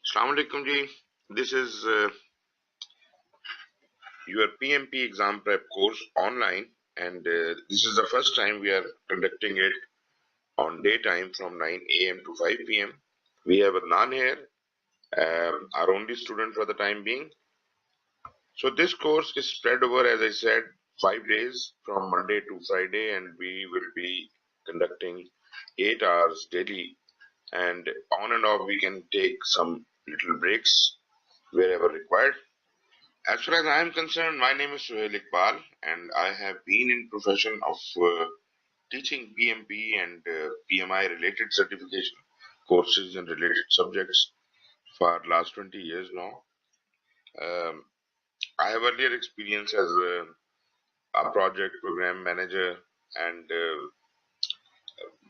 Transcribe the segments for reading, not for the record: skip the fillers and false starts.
Assalamu alaikum ji. This is your PMP exam prep course online, and this is the first time we are conducting it on daytime from 9 a.m. to 5 p.m. We have Adnan here, our only student for the time being. So this course is spread over, as I said, 5 days from Monday to Friday, and we will be conducting 8 hours daily. And on and off, we can take some little breaks wherever required. As far as I am concerned, my name is Suhail Iqbal, and I have been in profession of teaching PMP and PMI related certification courses and related subjects for last 20 years now. Um, I have earlier experience as a project program manager, and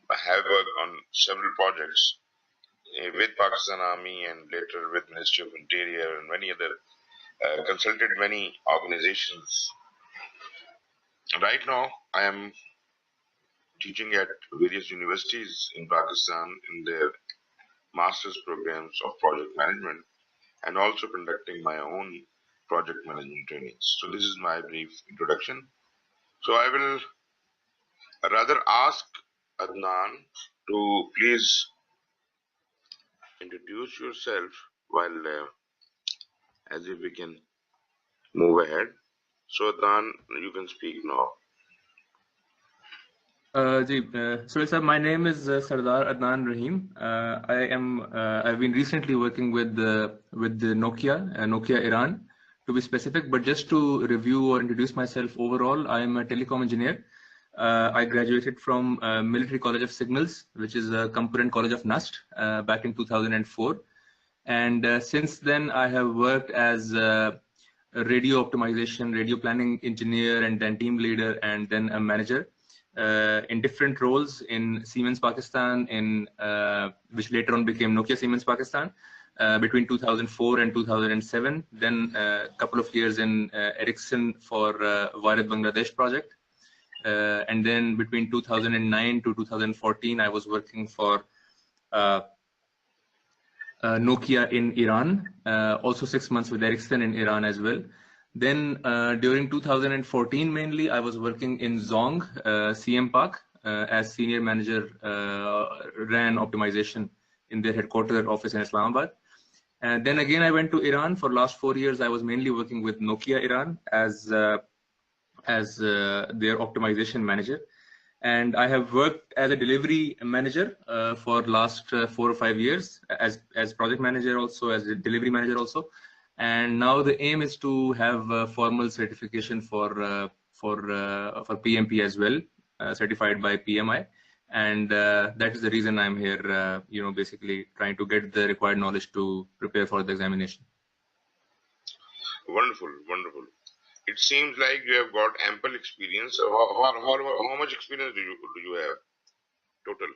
I have worked on several projects with Pakistan Army and later with Ministry of Interior and many other consulted many organizations. Right now, I am teaching at various universities in Pakistan in their master's programs of project management and also conducting my own project management trainings. So this is my brief introduction. So I will rather ask Adnan to please introduce yourself while as if we can move ahead. So Adnan, you can speak now. So sir, my name is Sardar Adnan Rahim. I've been recently working with the Nokia Iran, to be specific. But just to review or introduce myself overall, I am a telecom engineer. I graduated from Military College of Signals, which is a component college of NUST, back in 2004. And since then, I have worked as a radio optimization, radio planning engineer, and then team leader, and then a manager. In different roles in Siemens Pakistan, which later on became Nokia Siemens Pakistan, between 2004 and 2007. Then a couple of years in Ericsson for Virat Bangladesh project. And then between 2009 to 2014, I was working for Nokia in Iran, also 6 months with Ericsson in Iran as well. Then during 2014, mainly, I was working in Zong, CM Park, as senior manager, ran optimization in their headquarters office in Islamabad. And then again, I went to Iran. For last 4 years, I was mainly working with Nokia Iran as their optimization manager. And I have worked as a delivery manager for last 4 or 5 years, as project manager also, as a delivery manager also. And now the aim is to have a formal certification for PMP as well, certified by PMI. And that is the reason I'm here, basically trying to get the required knowledge to prepare for the examination. Wonderful, wonderful. It seems like you have got ample experience. How much experience do you have total?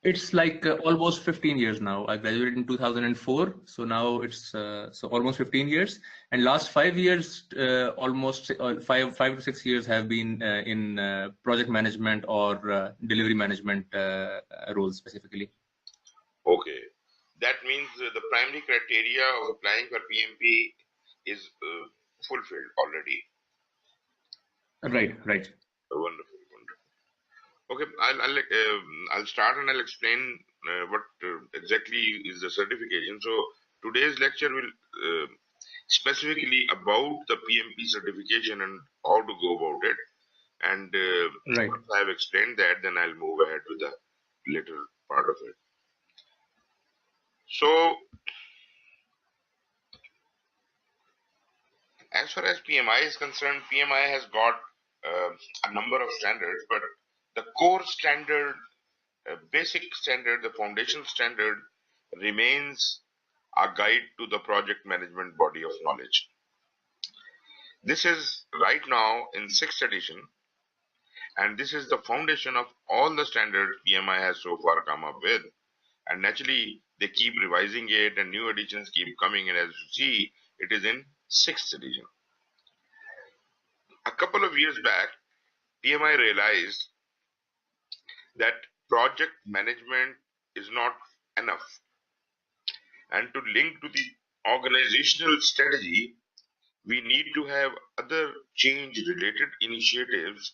It's like almost 15 years now. I graduated in 2004, so now it's so almost 15 years. And last 5 years, almost 5 to 6 years have been in project management or delivery management roles specifically. Okay, that means the primary criteria of applying for PMP is fulfilled already. Right. Wonderful, wonderful. Okay, I'll start and I'll explain what exactly is the certification. So today's lecture will specifically about the PMP certification and how to go about it. And Right. once I've explained that, then I'll move ahead with the later part of it. So as far as PMI is concerned, PMI has got a number of standards, but the core standard, basic standard, the foundation standard remains a guide to the project management body of knowledge. This is right now in 6th edition, and this is the foundation of all the standards PMI has so far come up with. And naturally, they keep revising it and new editions keep coming, and as you see, it is in 6th edition. A couple of years back, PMI realized that project management is not enough. And to link to the organizational strategy, we need to have other change related initiatives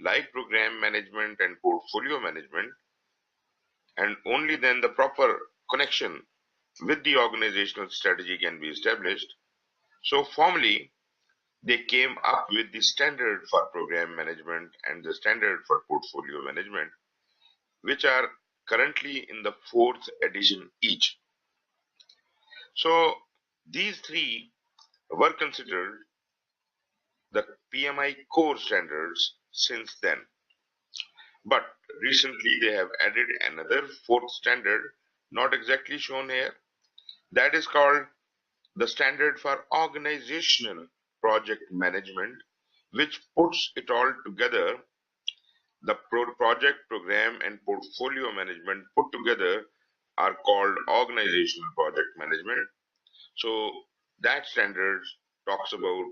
like program management and portfolio management, and only then the proper connection with the organizational strategy can be established. So formally, they came up with the standard for program management and the standard for portfolio management, which are currently in the 4th edition each. So these three were considered the PMI core standards since then. But recently they have added another 4th standard, not exactly shown here, that is called the standard for organizational project management, which puts it all together. The project, program, and portfolio management put together are called organizational project management. So that standard talks about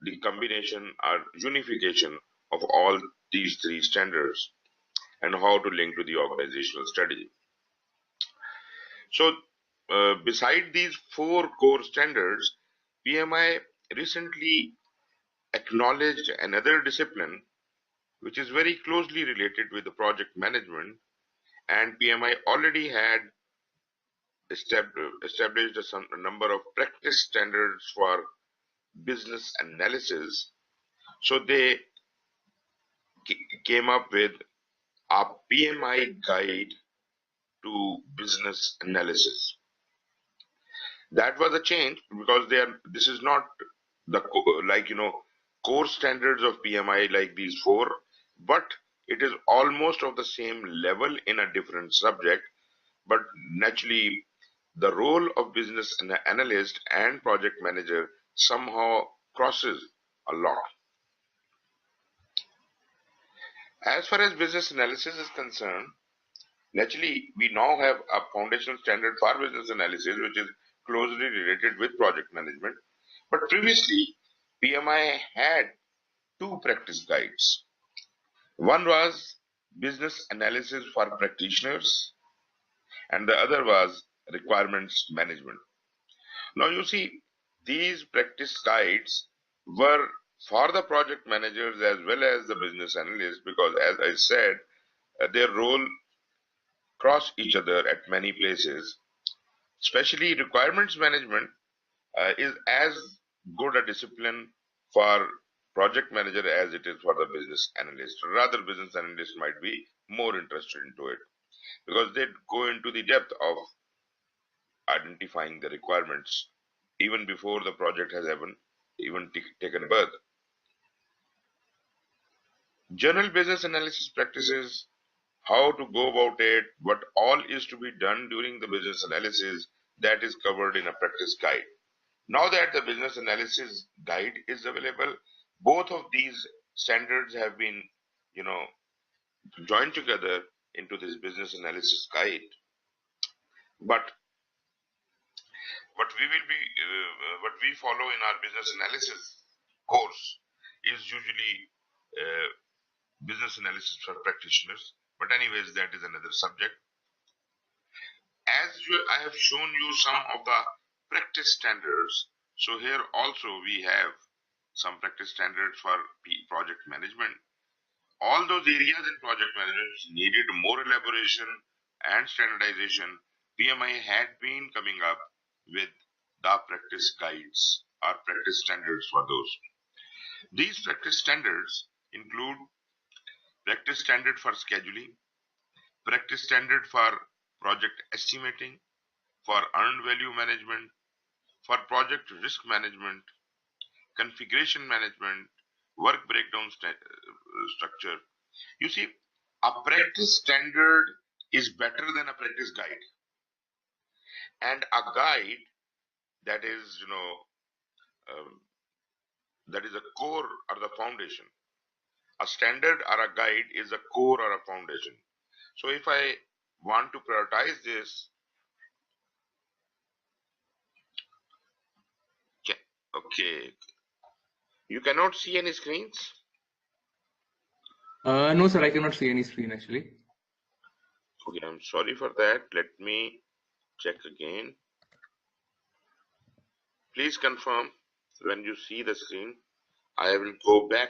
the combination or unification of all these three standards and how to link to the organizational strategy. So beside these 4 core standards, PMI recently acknowledged another discipline which is very closely related with the project management, and PMI already had established a number of practice standards for business analysis. So they came up with a PMI guide to business analysis. That was a change because this is not the core standards of PMI like these 4, but it is almost of the same level in a different subject. But naturally, the role of business analyst and project manager somehow crosses a lot. As far as business analysis is concerned, naturally, we now have a foundational standard for business analysis, which is closely related with project management. But previously, PMI had 2 practice guides. One was business analysis for practitioners, and the other was requirements management. Now you see, these practice guides were for the project managers as well as the business analysts, because as I said, their role cross each other at many places. Especially requirements management is as good a discipline for project manager as it is for the business analyst. Rather, business analyst might be more interested into it because they go into the depth of identifying the requirements even before the project has even taken birth. General business analysis practices, how to go about it, what all is to be done during the business analysis, that is covered in a practice guide. Now that the business analysis guide is available, both of these standards have been, joined together into this business analysis guide. But what we follow in our business analysis course is usually business analysis for practitioners. But anyways, that is another subject. I have shown you some of the practice standards. So here also we have some practice standards for project management. All those areas in project management needed more elaboration and standardization. PMI had been coming up with the practice guides or practice standards for those. These practice standards include practice standard for scheduling, practice standard for project estimating, for earned value management, for project risk management, configuration management, work breakdown structure. You see, a practice standard is better than a practice guide. And a guide that is, that is a core or the foundation. A standard or a guide is a core or a foundation. So if I want to prioritize this, okay. You cannot see any screens? No, sir, I cannot see any screen actually. Okay, I'm sorry for that. Let me check again. Please confirm when you see the screen. I will go back.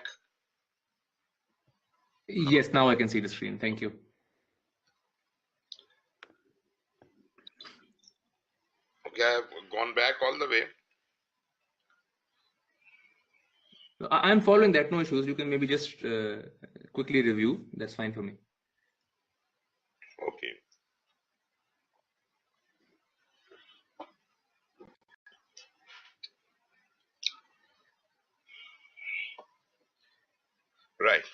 Yes, now I can see the screen. Thank you. Okay, I have gone back all the way. I'm following that, no issues. You can maybe just quickly review. That's fine for me. Okay. Right.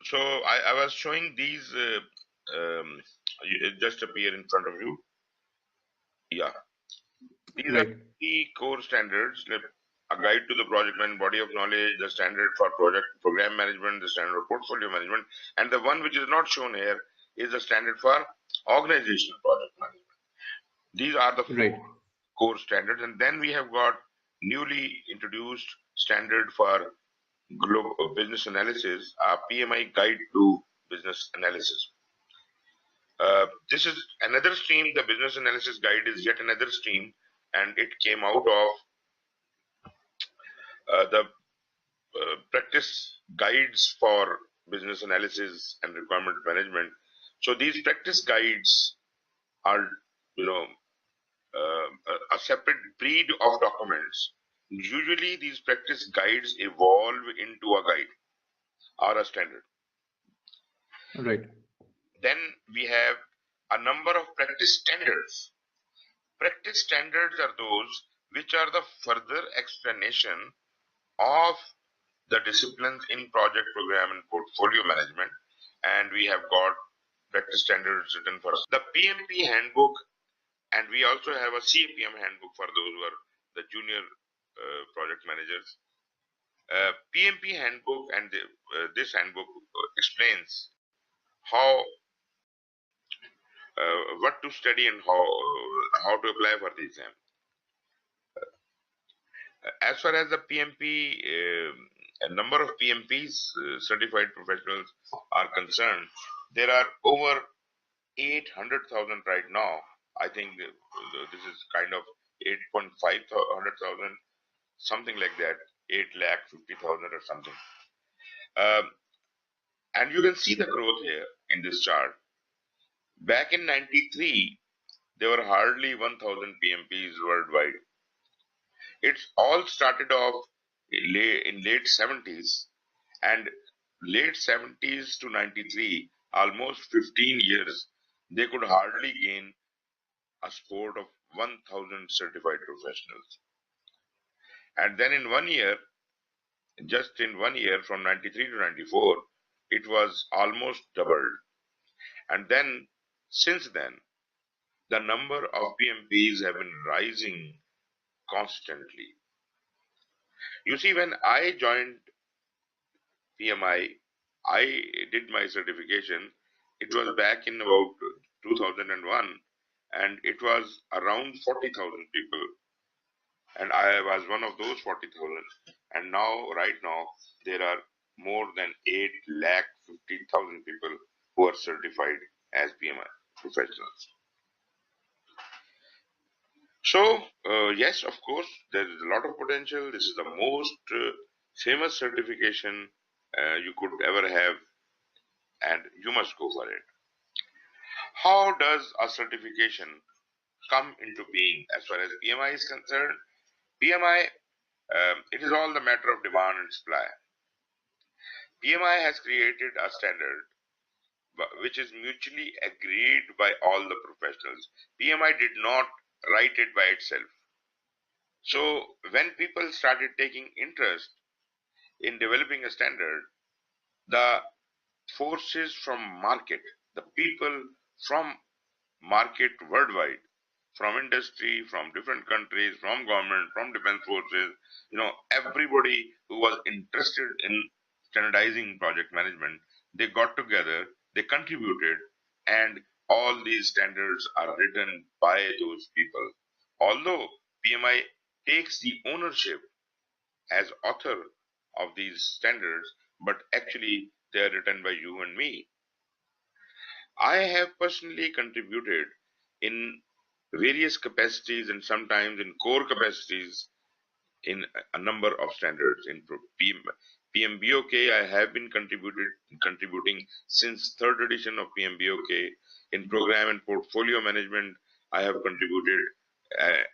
So I was showing these just appear in front of you. Yeah. These are Right. the core standards, like a guide to the project management body of knowledge, the standard for project program management, the standard for portfolio management, and the one which is not shown here is the standard for organizational project management. These are the four Right. core standards, and then we have got newly introduced standard for global business analysis, a PMI guide to business analysis. This is another stream. The business analysis guide is yet another stream, and it came out of the practice guides for business analysis and requirement management. So these practice guides are, you know, a separate breed of documents. Usually, these practice guides evolve into a guide or a standard. Right. Then we have a number of practice standards. Practice standards are those which are the further explanation of the disciplines in project program and portfolio management, and we have got practice standards written for the PMP handbook, and we also have a CAPM handbook for those who are the junior project managers. PMP handbook and this handbook explains how what to study and how to apply for the exam. As far as the PMP, a number of PMPs, certified professionals, are concerned, there are over 800,000 right now. I think this is kind of 8,500,000, something like that, 8,50,000 or something. And you can see the growth here in this chart. Back in 93, there were hardly 1,000 PMPs worldwide. It's all started off in late 70s, and late 70s to 93, almost 15 years, they could hardly gain a sport of 1,000 certified professionals. And then in 1 year, just in 1 year from 93 to 94, it was almost doubled. And then, since then, the number of PMPs have been rising constantly. You see, when I joined PMI, I did my certification. It was back in about 2001, and it was around 40,000 people, and I was one of those 40,000. And now, right now, there are more than 8,50,000 people who are certified as PMI professionals. So, yes, of course, there is a lot of potential. This is the most famous certification you could ever have, and you must go for it. How does a certification come into being as far as PMI is concerned? PMI, it is all the matter of demand and supply. PMI has created a standard which is mutually agreed by all the professionals. PMI did not write it by itself. So when people started taking interest in developing a standard, the forces from market, the people from market worldwide, from industry, from different countries, from government, from defense forces, everybody who was interested in standardizing project management, they got together, they contributed, and all these standards are written by those people. Although PMI takes the ownership as author of these standards, but actually they are written by you and me. I have personally contributed in various capacities and sometimes in core capacities in a number of standards. In PMBOK, I have been contributing since third edition of PMBOK. In program and portfolio management, I have contributed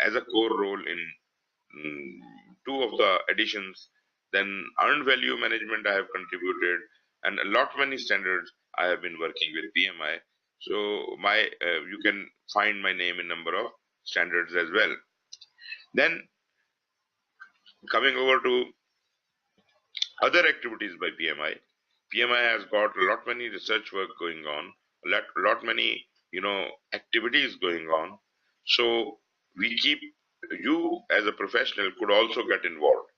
as a core role in two of the editions. Then earned value management I have contributed, and a lot many standards I have been working with PMI. So my you can find my name in number of standards as well. Then coming over to other activities by PMI. PMI has got a lot many research work going on, lot many activities going on. So we keep you as a professional could also get involved.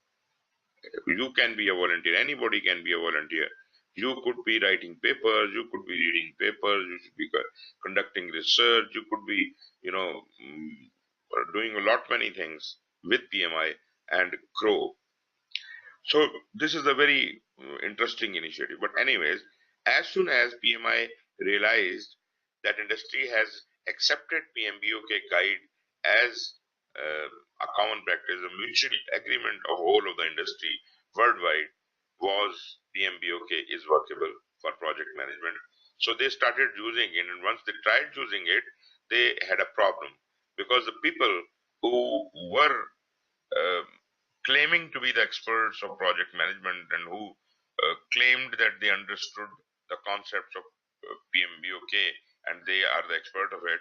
You can be a volunteer. Anybody can be a volunteer. You could be writing papers. You could be reading papers. You should be conducting research. You could be doing a lot many things with PMI and grow. So this is a very interesting initiative. But anyways, as soon as PMI realized that industry has accepted PMBOK guide as a common practice, a mutual agreement of all of the industry worldwide was PMBOK is workable for project management. So they started using it, and once they tried using it, they had a problem because the people who were um, claiming to be the experts of project management and who claimed that they understood the concepts of PMBOK and they are the expert of it,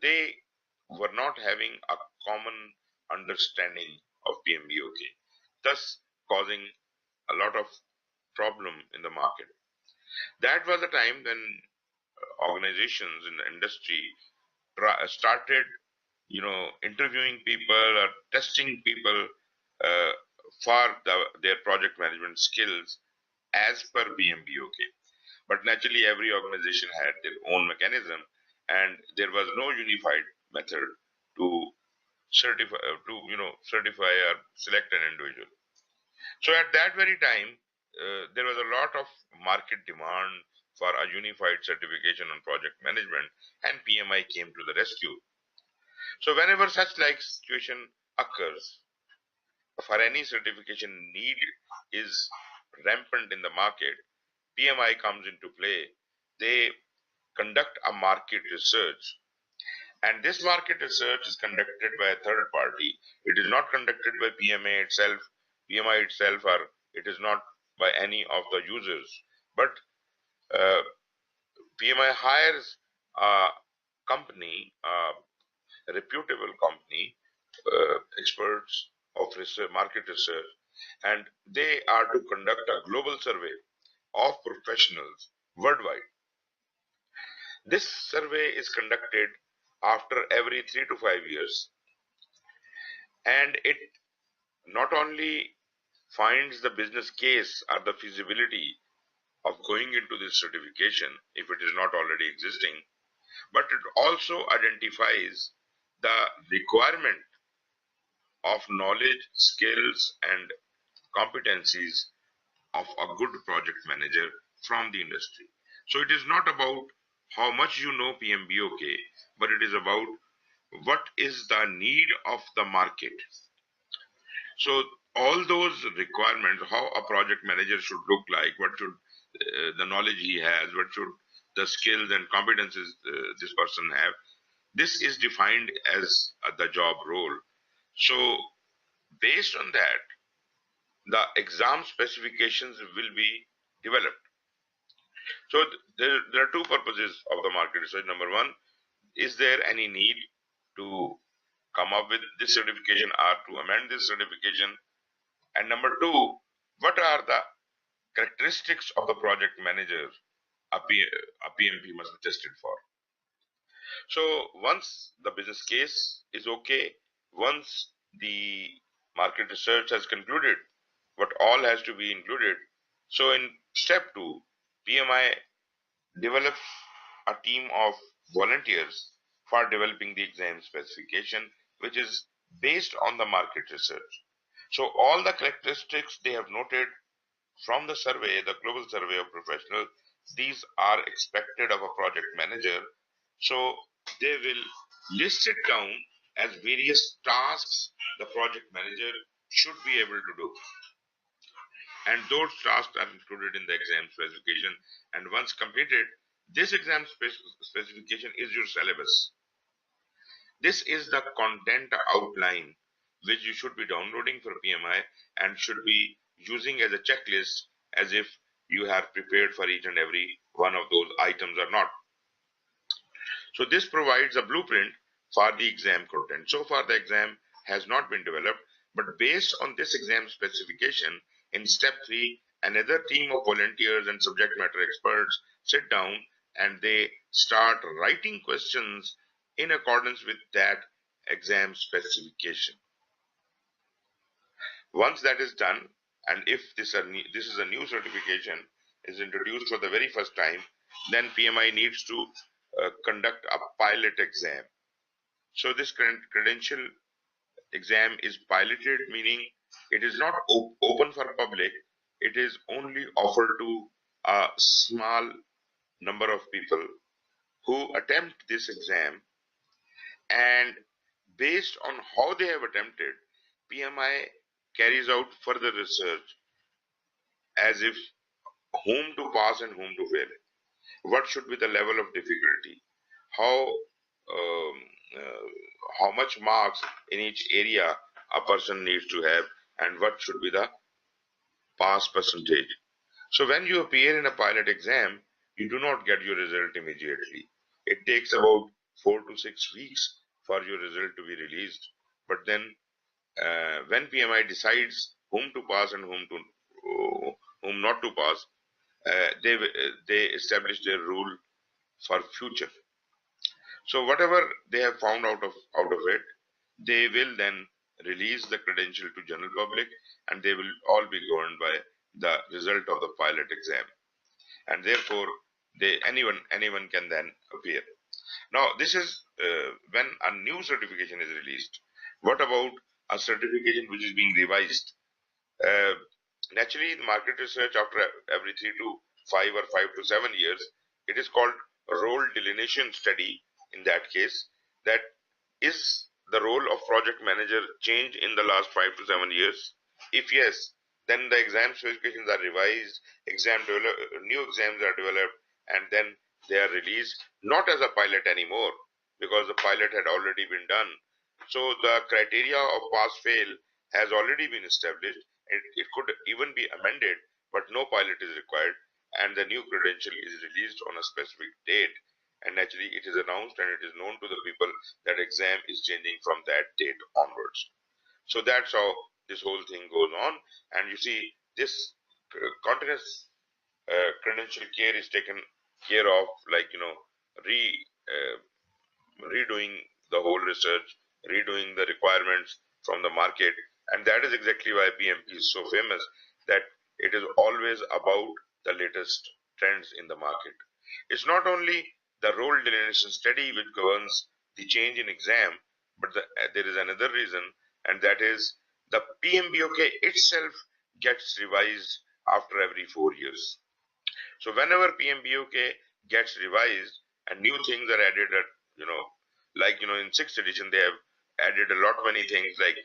they were not having a common understanding of PMBOK, thus causing a lot of problem in the market. That was the time when organizations in the industry started interviewing people or testing people uh, for their project management skills as per PMBOK. But naturally, every organization had their own mechanism, and there was no unified method to certify or select an individual. So at that very time, there was a lot of market demand for a unified certification on project management, and PMI came to the rescue. So whenever such like situation occurs, for any certification need is rampant in the market, PMI comes into play. They conduct a market research, and this market research is conducted by a third party. It is not conducted by PMI itself, or it is not by any of the users. But uh, PMI hires a company, a reputable company, experts of research, market research, and they are to conduct a global survey of professionals worldwide. This survey is conducted after every 3 to 5 years, and it not only finds the business case or the feasibility of going into this certification if it is not already existing, but it also identifies the requirement of knowledge, skills, and competencies of a good project manager from the industry. So it is not about how much you know PMBOK, but it is about what is the need of the market. So all those requirements, how a project manager should look like, what should the knowledge he has, what should the skills and competences this person have, this is defined as the job role. So based on that, the exam specifications will be developed. So there are two purposes of the market research. Number one, is there any need to come up with this certification or to amend this certification? And number two, what are the characteristics of the project manager a PMP must be tested for? So once the business case is okay, once the market research has concluded what all has to be included, so in step two, PMI develops a team of volunteers for developing the exam specification, which is based on the market research. So all the characteristics they have noted from the survey, the global survey of professionals, these are expected of a project manager. So they will list it down as various tasks the project manager should be able to do. And those tasks are included in the exam specification. And once completed, this exam specification is your syllabus. This is the content outline which you should be downloading for PMI and should be using as a checklist as if you have prepared for each and every one of those items or not. So this provides a blueprint for the exam content. So far the exam has not been developed, but based on this exam specification, in step 3, another team of volunteers and subject matter experts sit down and they start writing questions in accordance with that exam specification. Once that is done, and if this is a new certification is introduced for the very first time, then PMI needs to conduct a pilot exam. So this credential exam is piloted, meaning it is not open for public. It is only offered to a small number of people who attempt this exam, and based on how they have attempted, PMI carries out further research as if whom to pass and whom to fail. What should be the level of difficulty? Um, uh, how much marks in each area a person needs to have, and what should be the pass percentage? So when you appear in a pilot exam, you do not get your result immediately. It takes about 4 to 6 weeks for your result to be released. But then when PMI decides whom to pass and whom not to pass, they establish their rule for future. So whatever they have found out of it, they will then release the credential to general public, and they will all be governed by the result of the pilot exam. And therefore, anyone can then appear. Now, this is when a new certification is released. What about a certification which is being revised? Uh, Naturally, in market research, after every 3 to 5 or 5 to 7 years, it is called role delineation study. In that case, that is the role of project manager changed in the last 5 to 7 years? If yes, then the exam specifications are revised, new exams are developed, and then they are released not as a pilot anymore, because the pilot had already been done. So the criteria of pass-fail has already been established. It could even be amended, but no pilot is required, and the new credential is released on a specific date. And naturally, it is announced and it is known to the people that exam is changing from that date onwards. So that's how this whole thing goes on. And you see, this continuous credential care is taken care of, like, redoing the whole research, redoing the requirements from the market. And that is exactly why PMP is so famous, that it is always about the latest trends in the market. It's not only the role delineation study which governs the change in exam, but there is another reason, and that is the PMBOK itself gets revised after every 4 years. So whenever PMBOK gets revised and new things are added, at in 6th edition they have added a lot many things like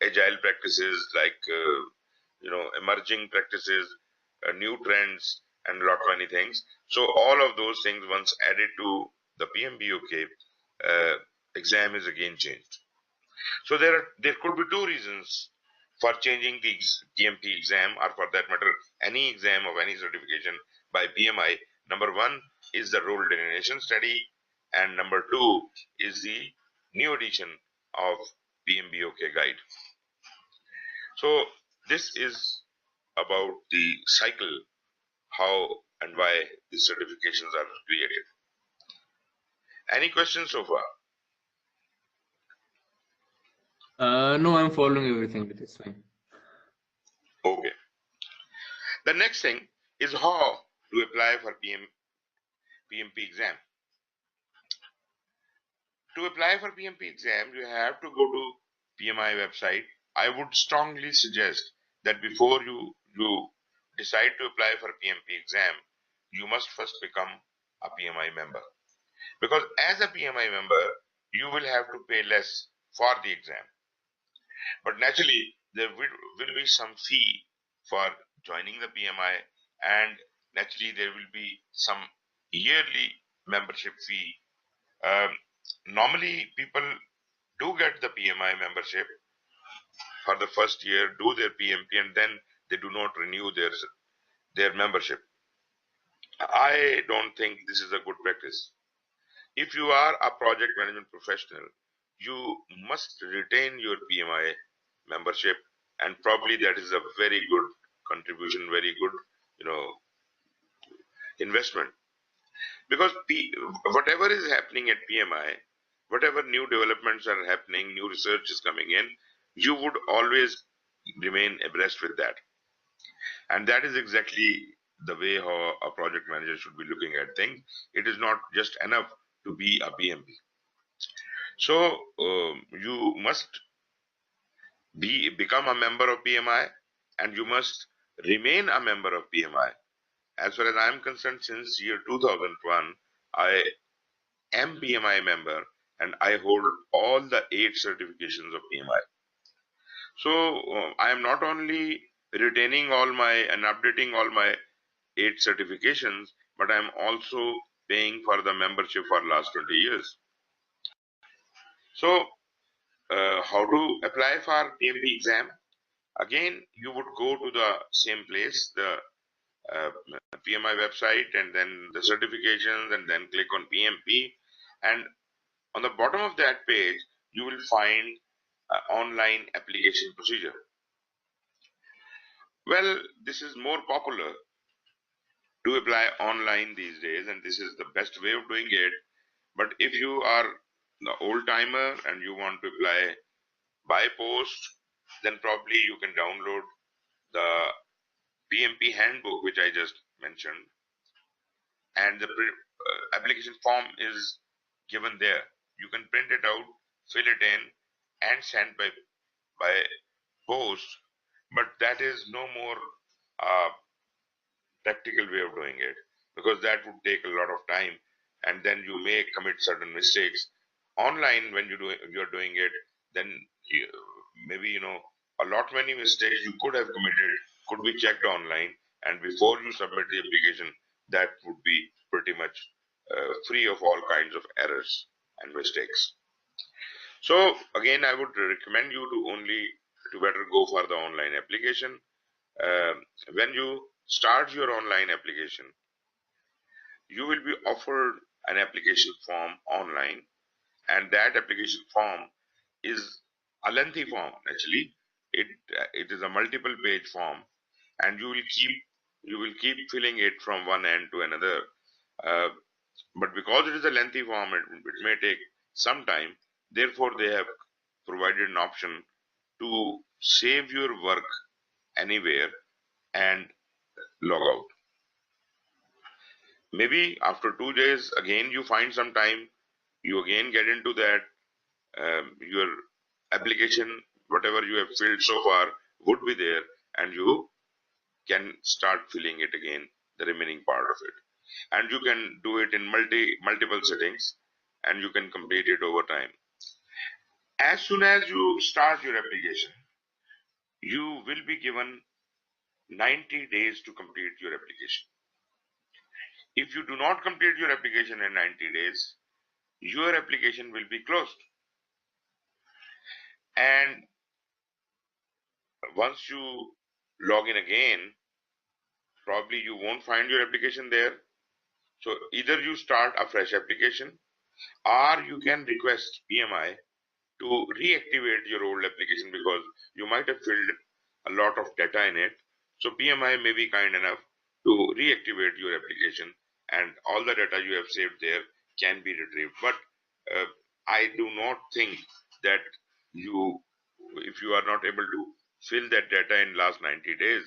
agile practices, like emerging practices, new trends, and a lot many things. So all of those things, once added to the PMBOK, exam is again changed. So there could be two reasons for changing the PMP exam, or for that matter, any exam of any certification by PMI. Number one is the role delineation study, and number two is the new edition of PMBOK guide. So this is about the cycle, how and why these certifications are created. Any questions so far? No, I'm following everything. It is fine. Okay. The next thing is how to apply for PMP exam. To apply for PMP exam, you have to go to PMI website. I would strongly suggest that before you decide to apply for PMP exam, you must first become a PMI member. Because as a PMI member, you will have to pay less for the exam. But naturally, there will be some fee for joining the PMI, and naturally, there will be some yearly membership fee. Normally, people do get the PMI membership for the first year, do their PMP, and then they do not renew their membership. I don't think this is a good practice. If you are a project management professional, you must retain your PMI membership, and probably that is a very good contribution, very good, investment. Because whatever is happening at PMI, whatever new developments are happening, new research is coming in, you would always remain abreast with that. And that is exactly the way how a project manager should be looking at things. It is not just enough to be a PMP. So you must become a member of PMI, and you must remain a member of PMI. As far as I am concerned, since year 2001, I am PMI member, and I hold all the 8 certifications of PMI. So I am not only retaining all my and updating all my 8 certifications, but I am also paying for the membership for last 20 years. So how to apply for PMP exam? Again, you would go to the same place, the PMI website, and then the certifications, and then click on PMP. And on the bottom of that page, you will find online application procedure. Well, this is more popular to apply online these days, and this is the best way of doing it. But if you are the old timer and you want to apply by post, then probably you can download the PMP handbook, which I just mentioned, and the application form is given there. You can print it out, fill it in, and send by post. But that is no more practical way of doing it, because that would take a lot of time, and then you may commit certain mistakes. Online, when you're doing it, then maybe a lot many mistakes you could have committed could be checked online, and before you submit the application, that would be pretty much free of all kinds of errors and mistakes. So again, I would recommend you to better go for the online application. When you start your online application, you will be offered an application form online, and that application form is a lengthy form. Actually, it is a multiple page form, and you will keep filling it from one end to another. Uh, but because it is a lengthy form, it may take some time. Therefore, they have provided an option to save your work anywhere and log out. Maybe after 2 days, again you find some time, you again get into that. Your application, whatever you have filled so far, would be there, and you can start filling it again, the remaining part of it. And you can do it in multiple settings, and you can complete it over time. As soon as you start your application, you will be given 90 days to complete your application. If you do not complete your application in 90 days, your application will be closed. And once you log in again, probably you won't find your application there. So either you start a fresh application, or you can request PMI to reactivate your old application, because you might have filled a lot of data in it. So PMI may be kind enough to reactivate your application, and all the data you have saved there can be retrieved. But I do not think that if you are not able to fill that data in last 90 days,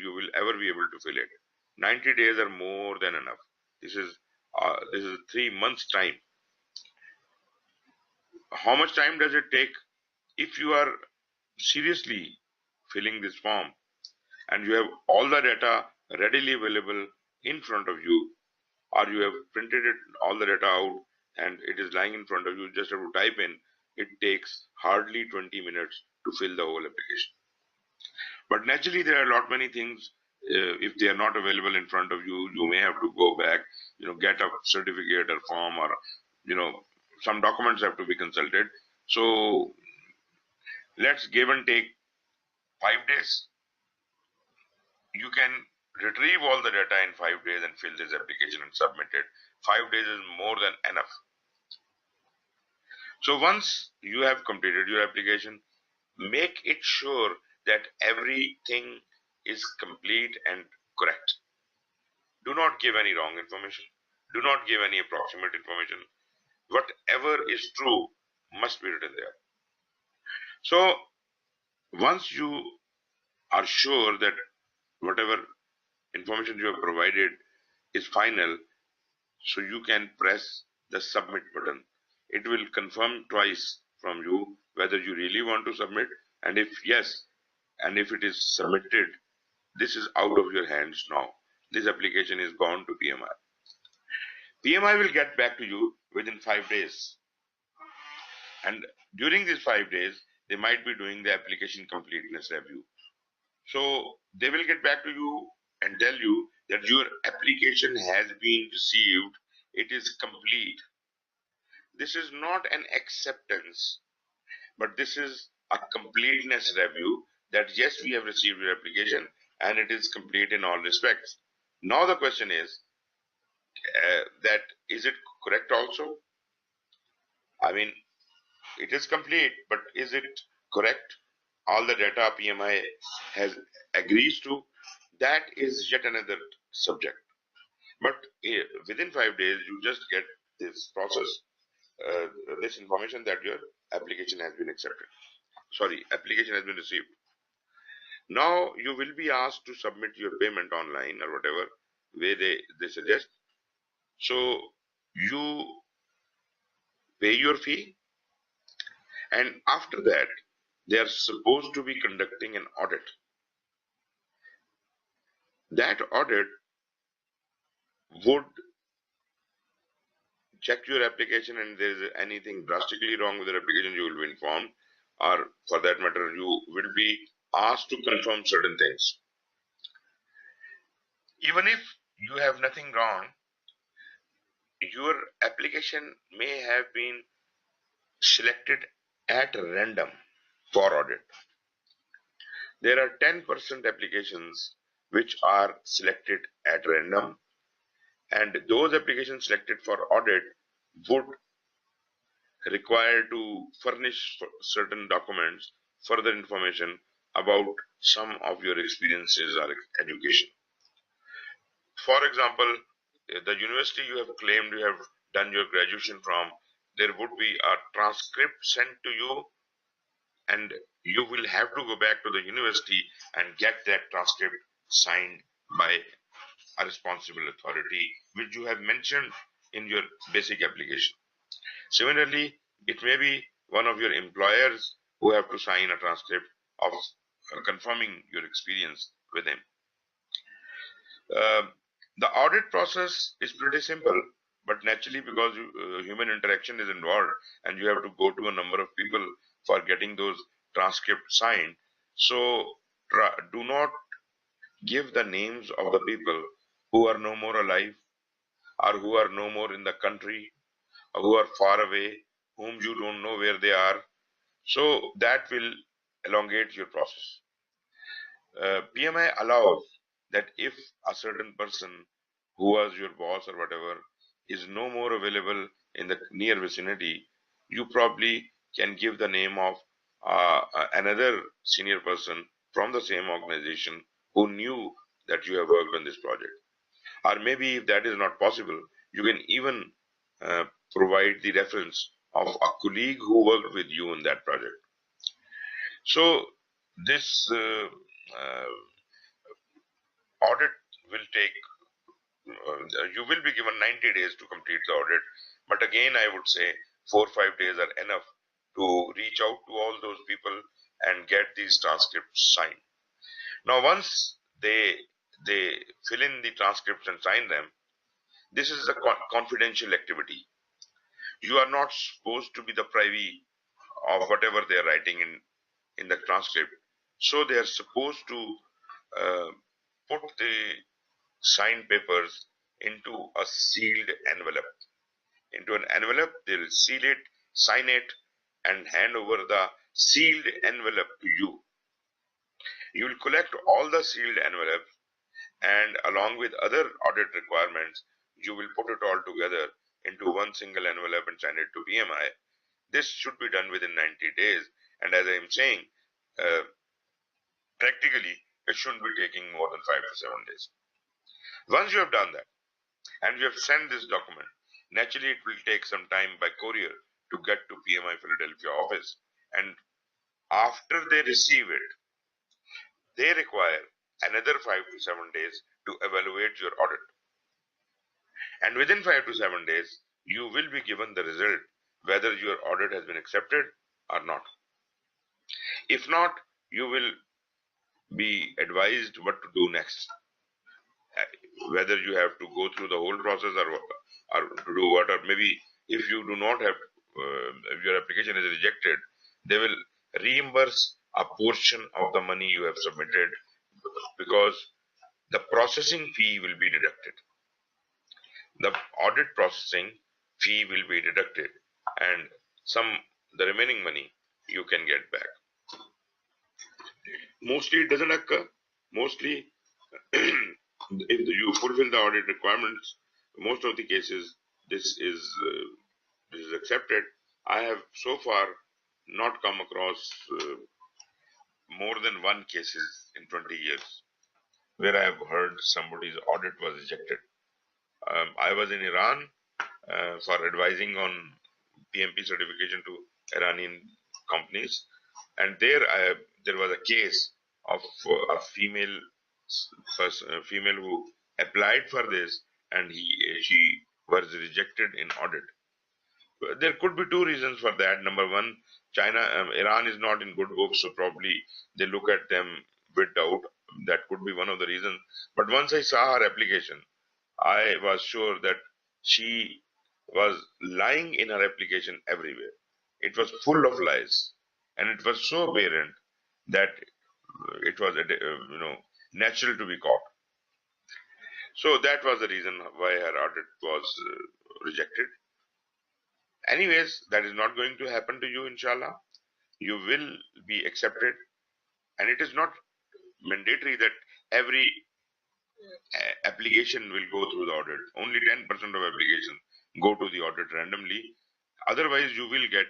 you will ever be able to fill it. 90 days are more than enough. This is 3 months time. How much time does it take? If you are seriously filling this form and you have all the data readily available in front of you, or you have printed it all the data out and it is lying in front of you, just have to type in, it takes hardly 20 minutes to fill the whole application. But naturally, there are a lot many things. If they are not available in front of you, you may have to go back, get a certificate or form, or some documents have to be consulted. So let's give and take 5 days. You can retrieve all the data in 5 days and fill this application and submit it. 5 days is more than enough. So once you have completed your application, make it sure that everything is complete and correct. Do not give any wrong information. Do not give any approximate information. Whatever is true must be written there. So once you are sure that whatever information you have provided is final, so you can press the submit button. It will confirm twice from you whether you really want to submit, and if yes, and if it is submitted, this is out of your hands now. This application is gone to PMI. PMI will get back to you within 5 days. And during these 5 days, they might be doing the application completeness review. So they will get back to you and tell you that your application has been received. It is complete. This is not an acceptance, but this is a completeness review that yes, we have received your application and it is complete in all respects. Now the question is that is it correct also? I mean, it is complete, but is it correct? All the data PMI has agrees to, that is yet another subject. But within 5 days, you just get this process, this information that your application has been accepted. Sorry, application has been received. Now you will be asked to submit your payment online or whatever way they suggest. So you pay your fee, and after that, they are supposed to be conducting an audit. That audit would check your application, and there is anything drastically wrong with your application, you will be informed, or for that matter, you will be asked to confirm certain things. Even if you have nothing wrong, your application may have been selected at random for audit. There are 10% applications which are selected at random, and those applications selected for audit would require to furnish certain documents, further information about some of your experiences or education. For example, the university you have claimed you have done your graduation from, there would be a transcript sent to you, and you will have to go back to the university and get that transcript signed by a responsible authority, which you have mentioned in your basic application. Similarly, it may be one of your employers who have to sign a transcript of confirming your experience with him. The audit process is pretty simple, but naturally, because human interaction is involved and you have to go to a number of people for getting those transcripts signed, so do not give the names of the people who are no more alive, or who are no more in the country, or who are far away, whom you don't know where they are. So that will elongate your process. PMI allows that if a certain person who was your boss or whatever is no more available in the near vicinity, you probably can give the name of another senior person from the same organization who knew that you have worked on this project. Or maybe if that is not possible, you can even provide the reference of a colleague who worked with you in that project. So this audit will take, you will be given 90 days to complete the audit. But again, I would say 4 or 5 days are enough to reach out to all those people and get these transcripts signed. Now, once they they fill in the transcripts and sign them. This is a confidential activity. You are not supposed to be the privy of whatever they are writing in the transcript. So they are supposed to put the signed papers into a sealed envelope. Into an envelope, they'll seal it, sign it, and hand over the sealed envelope to you. You will collect all the sealed envelopes, and along with other audit requirements, you will put it all together into one single envelope and send it to PMI. This should be done within 90 days, and as I am saying, practically it shouldn't be taking more than 5 to 7 days. Once you have done that and you have sent this document, naturally it will take some time by courier to get to PMI Philadelphia office, and after they receive it, they require another 5 to 7 days to evaluate your audit. And within 5 to 7 days, you will be given the result whether your audit has been accepted or not. If not, you will be advised what to do next. Whether you have to go through the whole process or to do what, or maybe if you do not have, if your application is rejected, they will reimburse a portion of the money you have submitted, because the processing fee will be deducted. The audit processing fee will be deducted, and the remaining money you can get back. Mostly it doesn't occur. Mostly if you fulfill the audit requirements, most of the cases this is accepted. I have so far not come across more than one cases in 20 years where I have heard somebody's audit was rejected. I was in Iran for advising on PMP certification to Iranian companies, and there was a case of a female who applied for this, and she was rejected in audit. There could be two reasons for that. Number one, Iran is not in good books, so probably they look at them with doubt. That could be one of the reasons. But once I saw her application, I was sure that she was lying in her application everywhere. It was full of lies, and it was so apparent that it was natural to be caught. So that was the reason why her audit was rejected. Anyways, that is not going to happen to you, inshallah. You will be accepted, and it is not mandatory that every application will go through the audit. Only 10% of applications go to the audit randomly. Otherwise, you will get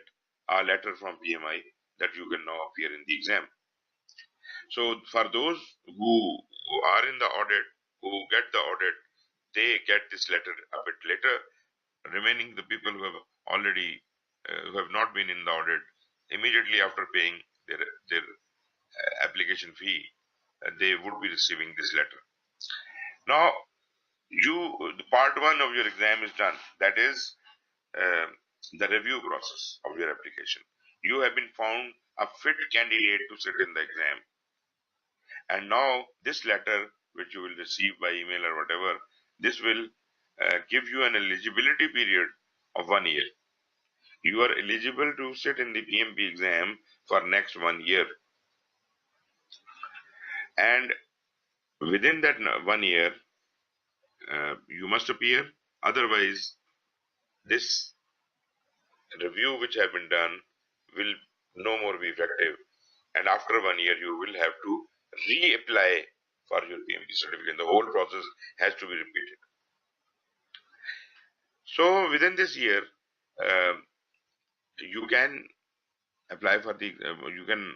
a letter from PMI that you can now appear in the exam. So for those who are in the audit, who get the audit, they get this letter a bit later. Remaining the people who have already who have not been in the audit, immediately after paying their application fee, they would be receiving this letter. Now, the part one of your exam is done. That is the review process of your application. You have been found a fit candidate to sit in the exam. And now this letter, which you will receive by email or whatever, this will give you an eligibility period of 1 year. You are eligible to sit in the PMP exam for next 1 year. And within that 1 year, you must appear. Otherwise, this review which have been done will no more be effective. And after 1 year, you will have to reapply for your PMP certificate. The whole process has to be repeated. So within this year, you can apply for the, you can,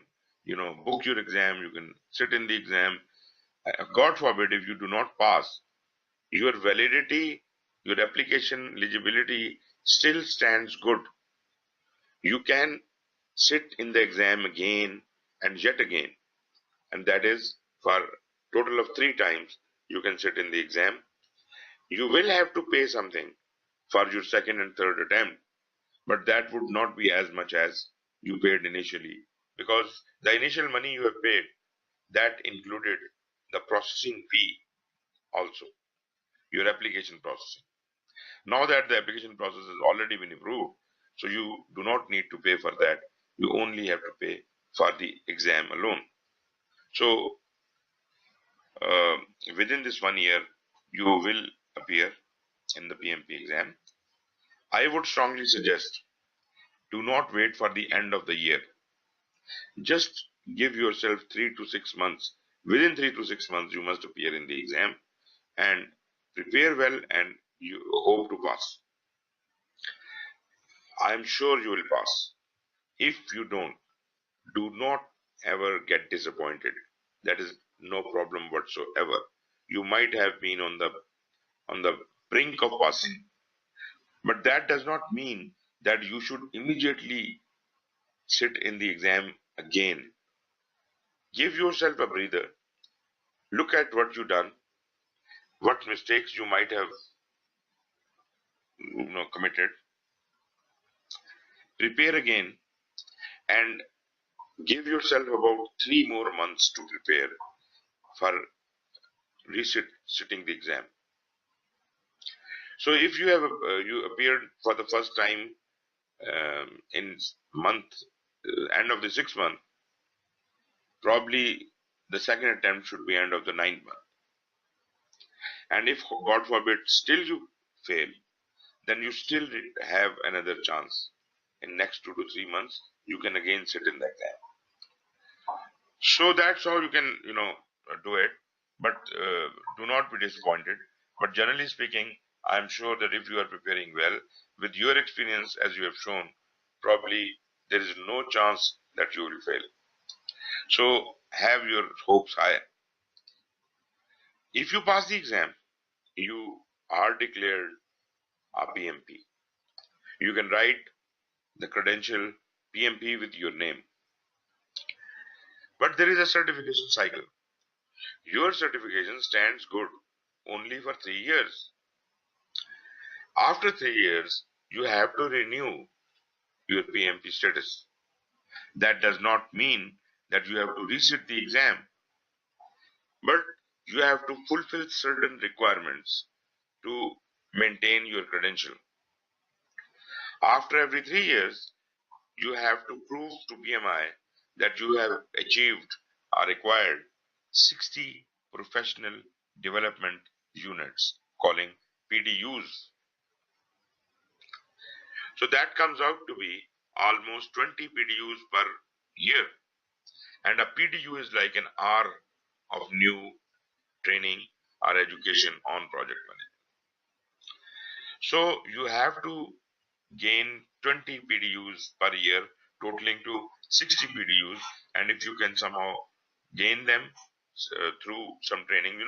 book your exam, you can sit in the exam. God forbid if you do not pass, your validity, your application eligibility still stands good. You can sit in the exam again and yet again, and that is for total of 3 times you can sit in the exam. You will have to pay something for your second and third attempt, but that would not be as much as you paid initially, because the initial money you have paid, that included the processing fee also, your application processing. Now that the application process has already been approved, so you do not need to pay for that. You only have to pay for the exam alone. So uh, within this 1 year, you will appear in the PMP exam. I would strongly suggest, do not wait for the end of the year. Just give yourself 3 to 6 months. Within 3 to 6 months, you must appear in the exam and prepare well, and you hope to pass. I am sure you will pass. If you don't, do not ever get disappointed. That is no problem whatsoever. You might have been on the brink of passing, but that does not mean that you should immediately sit in the exam again. Give yourself a breather. Look at what you've done, what mistakes you might have committed. Prepare again and give yourself about 3 more months to prepare for sitting the exam. So if you have you appeared for the first time in month end of the 6th month, probably the second attempt should be end of the 9th month. And if God forbid still you fail, then you still have another chance. In next 2 to 3 months, you can again sit in the exam. So that's how you can do it. But do not be disappointed. But generally speaking, I'm sure that if you are preparing well, with your experience as you have shown, probably there is no chance that you will fail. So have your hopes high. If you pass the exam, you are declared a PMP. You can write the credential PMP with your name. But there is a certification cycle. Your certification stands good only for 3 years. After 3 years, you have to renew your PMP status. That does not mean that you have to resit the exam, but you have to fulfill certain requirements to maintain your credential. After every 3 years, you have to prove to PMI that you have achieved or required 60 professional development units, calling PDUs. So that comes out to be almost 20 PDUs per year. And a PDU is like an hour of new training or education on project management. So you have to gain 20 PDUs per year, totaling to 60 PDUs. And if you can somehow gain them through some training,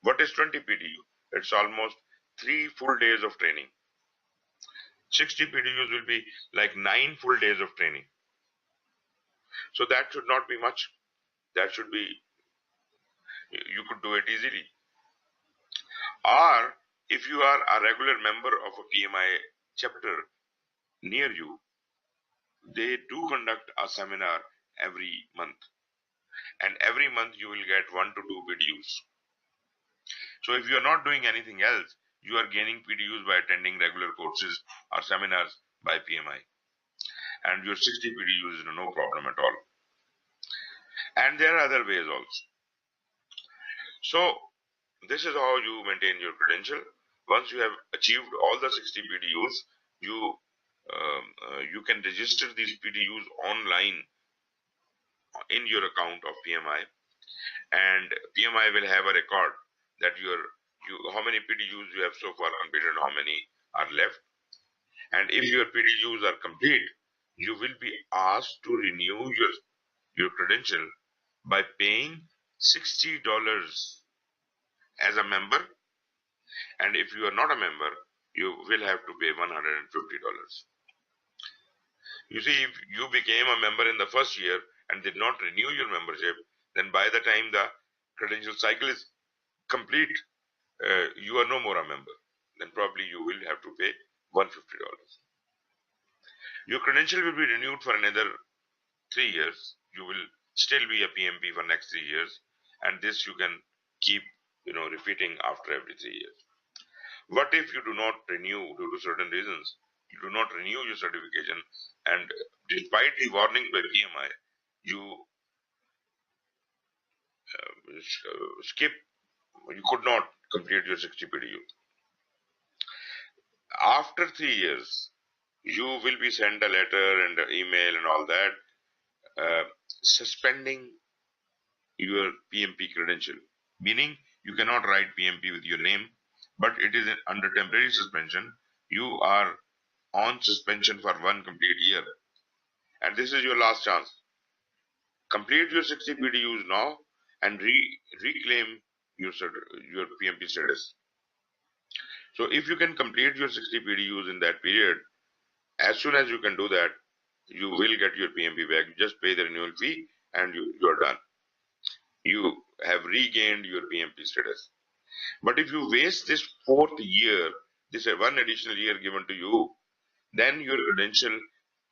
what is 20 PDU? It's almost 3 full days of training. 60 PDUs will be like 9 full days of training. So that should not be much. That should be, you could do it easily. Or if you are a regular member of a PMI chapter near you, they do conduct a seminar every month. And every month you will get 1 to 2 PDUs. So if you are not doing anything else, you are gaining PDUs by attending regular courses or seminars by PMI. And your 60 PDUs is no problem at all. And there are other ways also. So this is how you maintain your credential. Once you have achieved all the 60 PDUs, you can register these PDUs online in your account of PMI, and PMI will have a record that how many PDUs you have so far completed, how many are left. And if your PDUs are complete, you will be asked to renew your credential by paying $60 as a member. And if you are not a member, you will have to pay $150. You see, if you became a member in the first year and did not renew your membership, then by the time the credential cycle is complete, you are no more a member. Then probably you will have to pay $150. Your credential will be renewed for another 3 years. You will still be a PMP for next 3 years, and this you can keep repeating after every 3 years. What if you do not renew due to certain reasons? You do not renew your certification, and despite the warning by PMI, you skip, you could not complete your 60 PDU. After 3 years, you will be sent a letter and an email and all that, suspending your PMP credential, meaning you cannot write PMP with your name, but it is under temporary suspension. You are on suspension for 1 complete year, and this is your last chance. Complete your 60 PDUs now and reclaim your PMP status. So if you can complete your 60 PDUs in that period, as soon as you can do that, you will get your PMP back. You just pay the renewal fee and you are done. You have regained your PMP status. But if you waste this 4th year, this 1 additional year given to you, then your credential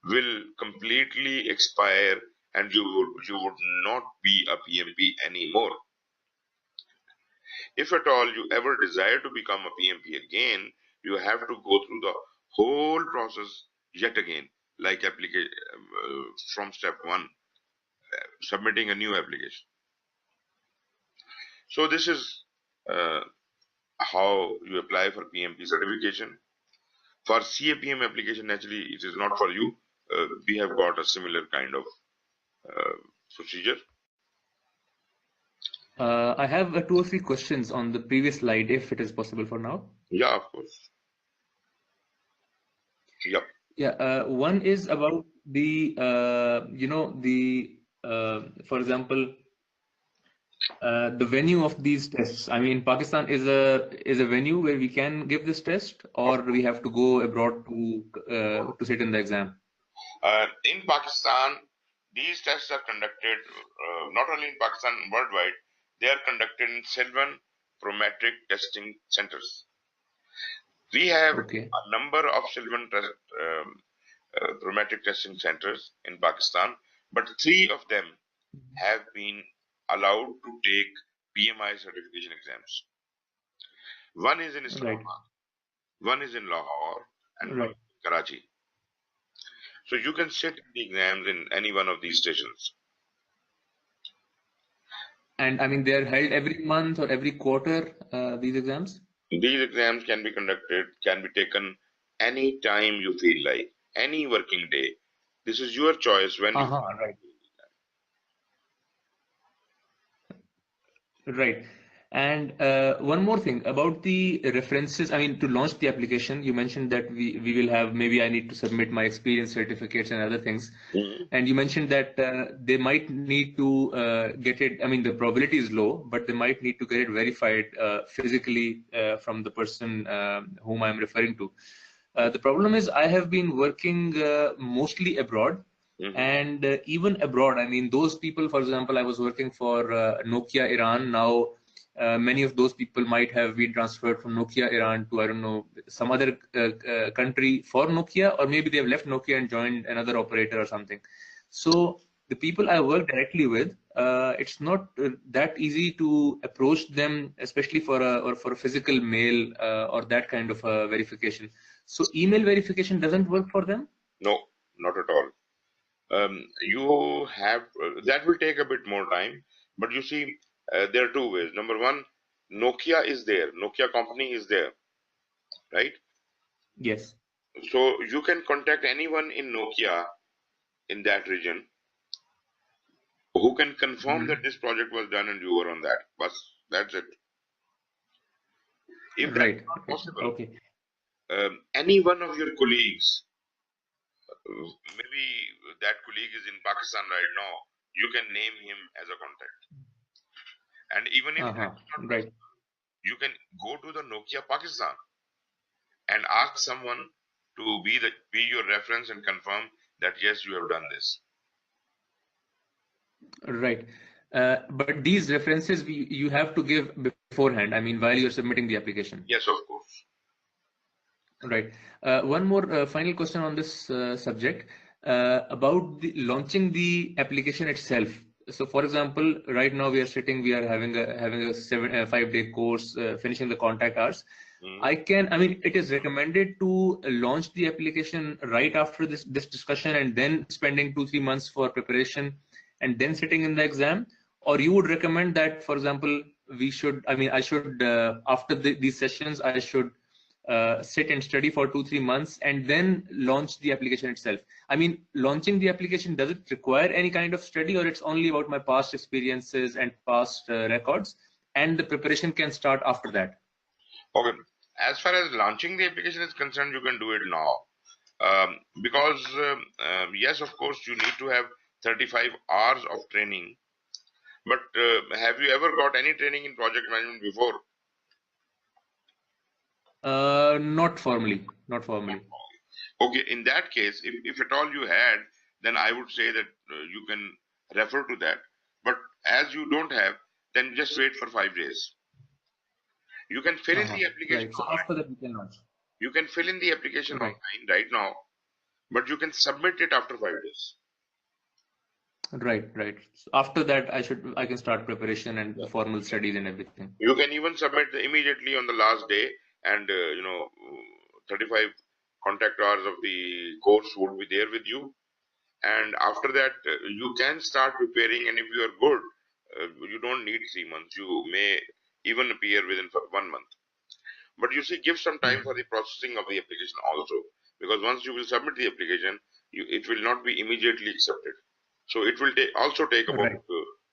will completely expire and you would not be a PMP anymore. If at all you ever desire to become a PMP again, you have to go through the whole process yet again, like application from step 1, submitting a new application. So this is how you apply for PMP certification. For CAPM application, actually, it is not for you. We have got a similar kind of procedure. I have 2 or 3 questions on the previous slide, if it is possible for now. Yeah, of course. Yep. Yeah, one is about the, for example, the venue of these tests. I mean, Pakistan is a venue where we can give this test, or we have to go abroad to sit in the exam. In Pakistan, these tests are conducted not only in Pakistan, worldwide. They are conducted in 7 prometric testing centers. We have a number of prometric testing centers in Pakistan, but 3 of them have been allowed to take PMI certification exams. One is in Islamabad, one is in Lahore, and one in Karachi. So you can sit the exams in any one of these stations. And I mean, they are held every month or every quarter, these exams? These exams can be conducted, can be taken any time you feel like, any working day. This is your choice when you want. Right. And one more thing about the references. I mean, to launch the application, you mentioned that we will have, maybe I need to submit my experience certificates and other things. And you mentioned that they might need to get it. I mean, the probability is low, but they might need to get it verified physically from the person whom I'm referring to. The problem is I have been working mostly abroad. And even abroad, I mean, those people, for example, I was working for Nokia Iran. Now, many of those people might have been transferred from Nokia Iran to, I don't know, some other country for Nokia, or maybe they have left Nokia and joined another operator or something. So the people I work directly with, it's not that easy to approach them, especially for a physical mail or that kind of verification. So email verification doesn't work for them? No, not at all. You have that will take a bit more time, but you see, there are 2 ways. Number 1, Nokia is there, Nokia company is there, right? Yes. So you can contact anyone in Nokia in that region who can confirm that this project was done and you were on that. But that's it. If that's not possible, any one of your colleagues, maybe that colleague is in Pakistan right now, you can name him as a contact. And even if that's not possible, you can go to the Nokia Pakistan and ask someone to be your reference and confirm that yes, you have done this. Right. But these references you have to give beforehand, I mean, while you're submitting the application. Yes, of course. Right. One more final question on this subject about launching the application itself. So for example, right now we are having a 5-day course, finishing the contact hours. I mean, it is recommended to launch the application right after this discussion and then spending 2-3 months for preparation and then sitting in the exam. Or you would recommend that, for example, I should, after these sessions, I should sit and study for 2-3 months and then launch the application itself. I mean, launching the application, does it require any kind of study, or it's only about my past experiences and past records, and the preparation can start after that? Okay. As far as launching the application is concerned, you can do it now. Because yes, of course, you need to have 35 hours of training. But have you ever got any training in project management before? Not formally. Not formally. Okay, in that case, if at all you had, then I would say that you can refer to that. But as you don't have, then just wait for 5 days. You can fill in the application. Right. So after that, we can launch. You can fill in the application Right. online right now, but you can submit it after 5 days. Right, right. So after that, I can start preparation and the formal studies and everything. You can even submit immediately on the last day, and 35 contact hours of the course would be there with you. And after that, you can start preparing. And if you are good, you don't need 3 months. You may even appear within 1 month. But you see, give some time for the processing of the application also, because once you will submit the application, it will not be immediately accepted. So it will also take about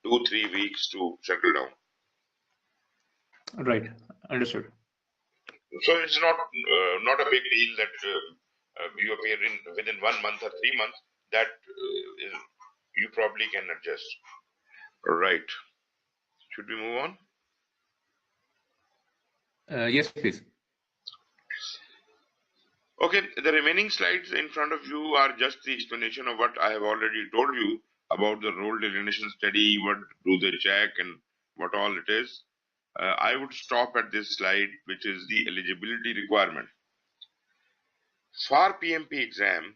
2-3 weeks to settle down. Right, understood. So it's not a big deal that you appear within 1 month or 3 months. That you probably can adjust. Right. Should we move on? Yes, please. Okay, the remaining slides in front of you are just the explanation of what I have already told you about the role delineation study, what do they check, and what all it is. I would stop at this slide, which is the eligibility requirement. For PMP exam,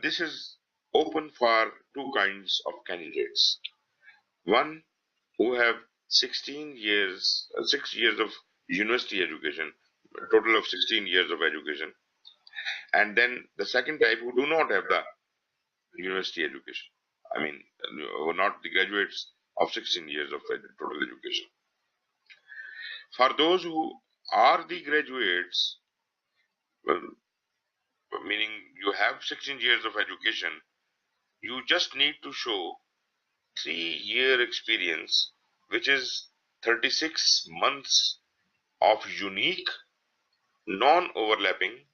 this is open for two kinds of candidates. One who have 6 years of university education, a total of 16 years of education. And then the second type who do not have the university education. I mean, who are not the graduates of 16 years of total education. For those who are the graduates, well, meaning you have 16 years of education, you just need to show 3-year experience, which is 36 months of unique, non-overlapping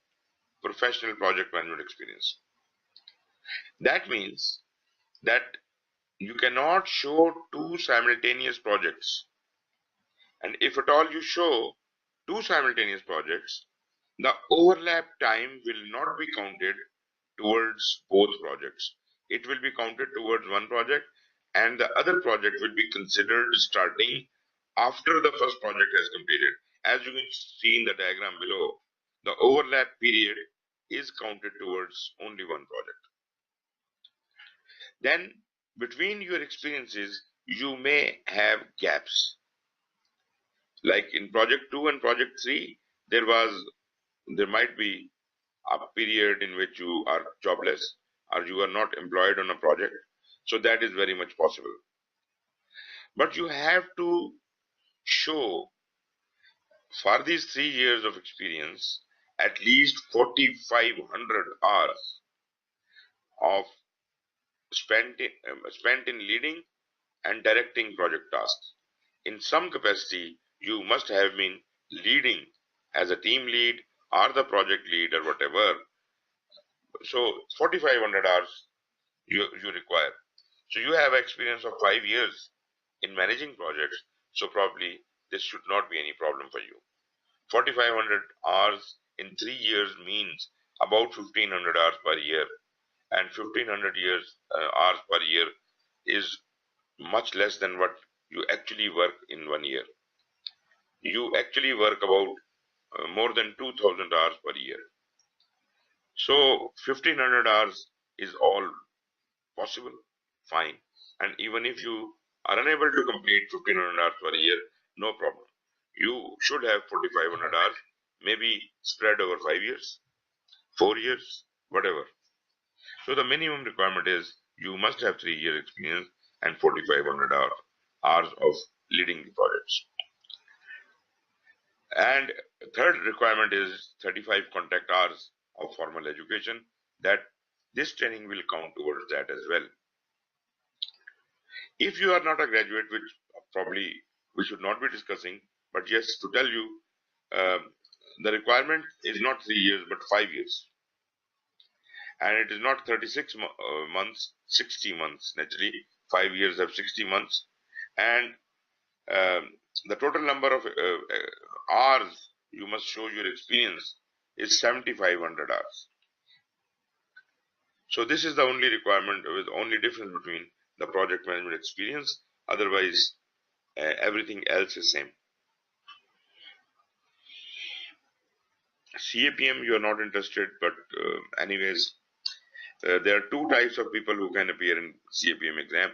professional project management experience. That means that you cannot show 2 simultaneous projects. And if at all you show 2 simultaneous projects, the overlap time will not be counted towards both projects. It will be counted towards one project, and the other project will be considered starting after the first project has completed. As you can see in the diagram below, the overlap period is counted towards only one project. Then, between your experiences, you may have gaps. Like in project 2 and project 3, there might be a period in which you are jobless or you are not employed on a project. So that is very much possible. But you have to show for these 3 years of experience at least 4,500 hours of spent in leading and directing project tasks. In some capacity, you must have been leading as a team lead or the project lead or whatever. So 4,500 hours you require. So you have experience of 5 years in managing projects. So probably this should not be any problem for you. 4,500 hours in 3 years means about 1,500 hours per year. And 1,500 hours per year is much less than what you actually work in 1 year. You actually work about more than 2,000 hours per year. So 1,500 hours is all possible, fine. And even if you are unable to complete 1500 hours per year, no problem. You should have 4500 hours, maybe spread over 5 years, 4 years, whatever. So the minimum requirement is you must have 3 year experience and 4500 hours of leading the projects. And third requirement is 35 contact hours of formal education, that this training will count towards that as well. If you are not a graduate, which probably we should not be discussing, but yes, to tell you, the requirement is not 3 years but 5 years, and it is not 36 months, 60 months. Naturally, 5 years have 60 months, and the total number of hours you must show your experience is 7500 hours. So this is the only requirement, with only difference between the project management experience. Otherwise, everything else is same. CAPM, you are not interested, but anyways, there are two types of people who can appear in CAPM exam.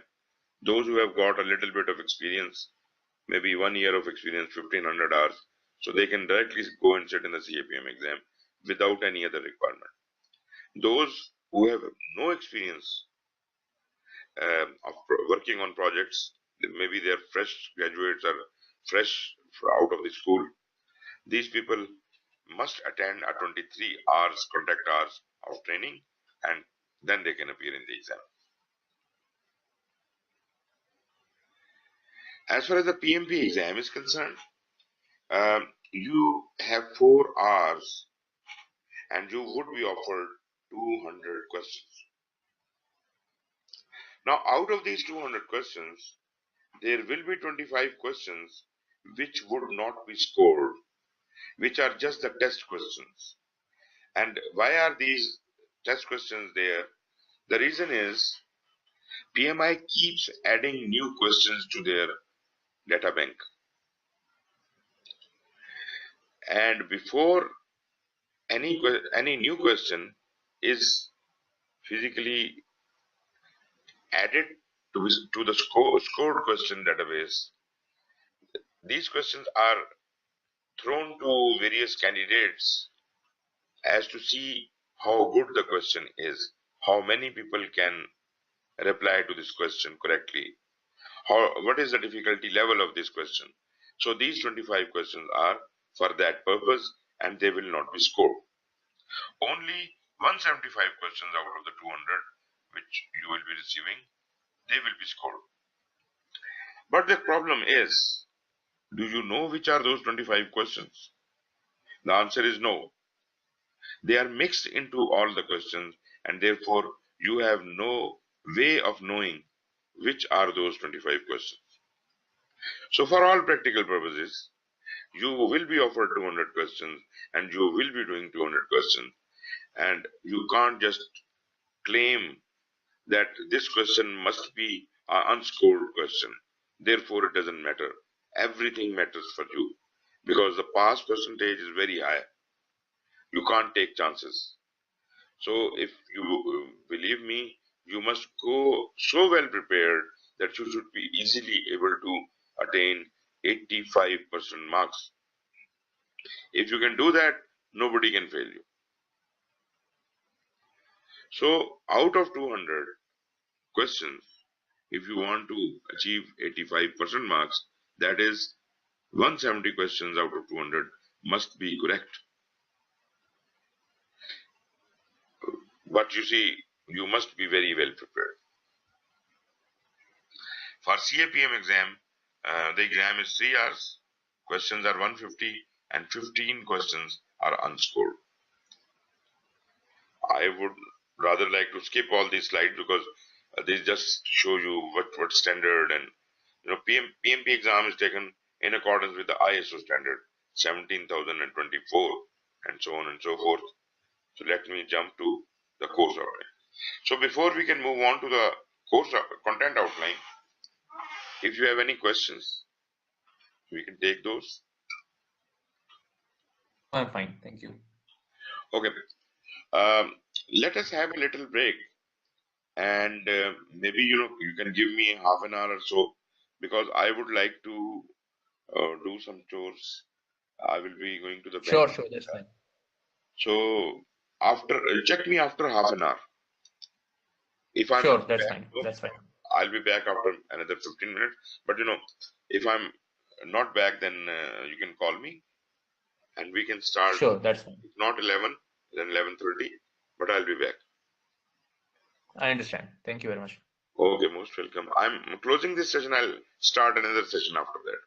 Those who have got a little bit of experience, maybe 1 year of experience, 1500 hours, so they can directly go and sit in the CAPM exam without any other requirement. Those who have no experience of working on projects, maybe they are fresh graduates or fresh out of the school, these people must attend a 23 hours contact hours of training, and then they can appear in the exam. As far as the PMP exam is concerned, you have 4 hours and you would be offered 200 questions. Now, out of these 200 questions, there will be 25 questions which would not be scored, which are just the test questions. And why are these test questions there? The reason is PMI keeps adding new questions to their data bank. And before any new question is physically added to the scored question database, these questions are thrown to various candidates as to see how good the question is, how many people can reply to this question correctly, what is the difficulty level of this question. So these 25 questions are for that purpose, and they will not be scored. Only 175 questions out of the 200 which you will be receiving, they will be scored. But the problem is, do you know which are those 25 questions? The answer is no. They are mixed into all the questions, and therefore you have no way of knowing which are those 25 questions. So for all practical purposes, you will be offered 200 questions and you will be doing 200 questions, and you can't just claim that this question must be an unscored question. Therefore, it doesn't matter. Everything matters for you because the pass percentage is very high. You can't take chances. So if you believe me, you must go so well prepared that you should be easily able to attain 85% marks. If you can do that, nobody can fail you. So out of 200 questions, if you want to achieve 85% marks, that is 170 questions out of 200 must be correct. But you see, you must be very well prepared. For CAPM exam, the exam is 3 hours, questions are 150, and 15 questions are unscored. I would rather like to skip all these slides because they just show you what standard, and PMP exam is taken in accordance with the ISO standard 17024 and so on and so forth. So let me jump to the course outline. So before we can move on to the course content outline, if you have any questions, we can take those. I'm fine, thank you. Okay. Let us have a little break and maybe you can give me half an hour or so, because I would like to do some chores. I will be going to the bank. Sure, that's fine. So after check me after half an hour. If I'm Sure, not that's back, fine. That's fine. I'll be back after another 15 minutes. But if I'm not back, then you can call me and we can start. Sure, that's fine. If not 11, then 11:30. But I'll be back. I understand. Thank you very much. Okay, most welcome. I'm closing this session. I'll start another session after that.